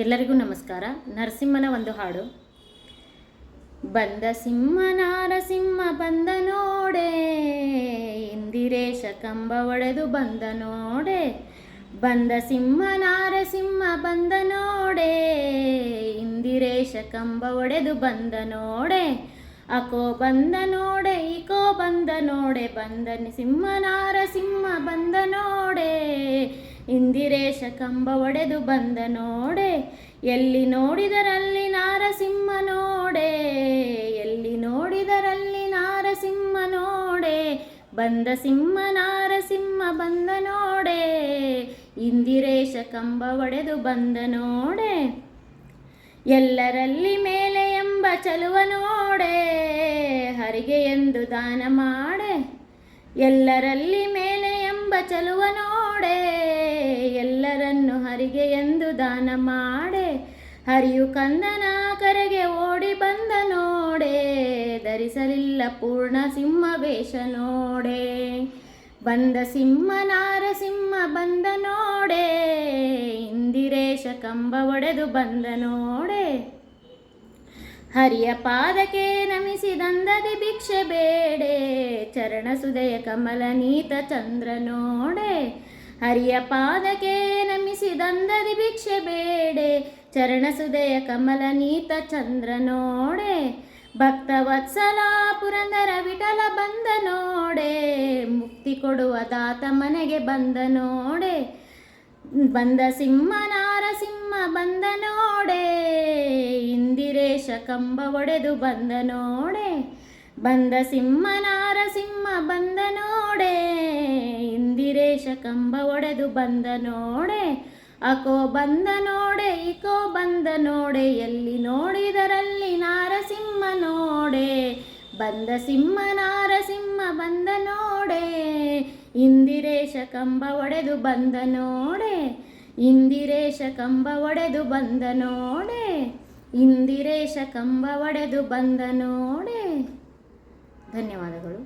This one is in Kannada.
ಎಲ್ಲರಿಗೂ ನಮಸ್ಕಾರ. ನರಸಿಂಹನ ಒಂದು ಹಾಡು. ಬಂದ ಸಿಂಹ ನಾರಸಿಂಹ ಬಂದ ನೋಡೆ, ಇಂದಿರೇಶ ಕಂಬ ಒಡೆದು ಬಂದ ನೋಡೆ. ಬಂದ ಸಿಂಹ ನಾರಸಿಂಹ ಬಂದ ನೋಡೆ, ಇಂದಿರೇಶ ಕಂಬ ಒಡೆದು ಬಂದ ನೋಡೆ. ಅಕೋ ಬಂದ ನೋಡೆ ಇಕೋ ಬಂದ ನೋಡೆ, ಬಂದ ಸಿಂಹ ನಾರಸಿಂಹ ಬಂದ ನೋಡೆ, ಇಂದಿರೇಶ ಕಂಬ ಒಡೆದು ಬಂದ ನೋಡೆ. ಎಲ್ಲಿ ನೋಡಿದರಲ್ಲಿ ನಾರಸಿಂಹ ನೋಡೆ, ಎಲ್ಲಿ ನೋಡಿದರಲ್ಲಿ ನಾರಸಿಂಹ ನೋಡೆ. ಬಂದ ಸಿಂಹ ನಾರಸಿಂಹ ಬಂದ ನೋಡೆ, ಇಂದಿರೇಶ ಕಂಬ ಒಡೆದು ಬಂದ ನೋಡೆ. ಎಲ್ಲರಲ್ಲಿ ಮೇಲೆ ಎಂಬ ಚಲುವ ನೋಡೆ, ಹರಿಗೆ ಎಂದು ದಾನ ಮಾಡೆ. ಎಲ್ಲರಲ್ಲಿ ಮೇಲೆ ಎಂಬ ಚಲುವ ನೋಡೆ, ಎಲ್ಲರನ್ನು ಹರಿಗೆ ಎಂದು ದಾನ ಮಾಡೆ. ಹರಿಯು ಕಂದನ ಕರೆಗೆ ಓಡಿ ಬಂದ ನೋಡೆ, ಧರಿಸಲಿಲ್ಲ ಪೂರ್ಣ ಸಿಂಹ ವೇಷ ನೋಡೆ. ಬಂದ ಸಿಂಹ ನಾರಸಿಂಹ ಬಂದ ನೋಡೆ, ಇಂದಿರೇಶ ಕಂಬ ಒಡೆದು ಬಂದ ನೋಡೆ. ಹರಿಯ ಪಾದಕ್ಕೆ ನಮಿಸಿದಂದದಿ ಭಿಕ್ಷೆ ಬೇಡೆ, ಚರಣ ಸುದಯ ಕಮಲ ನೀತ ಚಂದ್ರ ನೋಡೆ. ಹರಿಯ ಪಾದಕ್ಕೆ ನಮಿಸಿದಂದದಿ ಭಿಕ್ಷೆ ಬೇಡೆ, ಚರಣ ಸುದಯ ಕಮಲ ನೀತ ಚಂದ್ರ ನೋಡೆ. ಭಕ್ತ ವತ್ಸಲ ಪುರಂದರ ವಿಠಲ ಬಂದ ನೋಡೆ, ಮುಕ್ತಿ ಕೊಡುವ ದಾತ ಮನೆಗೆ ಬಂದ ನೋಡೆ. ಬಂದ ಸಿಂಹ ನಾರಸಿಂಹ ಬಂದ ನೋಡೆ, ಇಂದಿರೇಶ ಕಂಬ ಒಡೆದು ಬಂದ ನೋಡೆ. ಬಂದ ಸಿಂಹ ನಾರಸಿಂಹ ಬಂದ ನೋಡೆ, ಇಂದಿರೇಶ ಕಂಬ ಒಡೆದು ಬಂದ ನೋಡೆ. ಅಕೋ ಬಂದ ನೋಡೆ ಇಕೋ ಬಂದ ನೋಡೆ, ಎಲ್ಲಿ ನೋಡಿದರಲ್ಲಿ ನಾರಸಿಂಹ ನೋಡೆ. ಬಂದ ಸಿಂಹ ನಾರಸಿಂಹ ಬಂದ ನೋಡೆ, ಇಂದಿರೇಶ ಕಂಬ ಒಡೆದು ಬಂದ ನೋಡೆ. ಇಂದಿರೇಶ ಕಂಬ ಒಡೆದು ಬಂದ ನೋಡೆ, ಇಂದಿರೇಶ ಕಂಬ ಒಡೆದು ಬಂದ ನೋಡೆ. ಧನ್ಯವಾದಗಳು.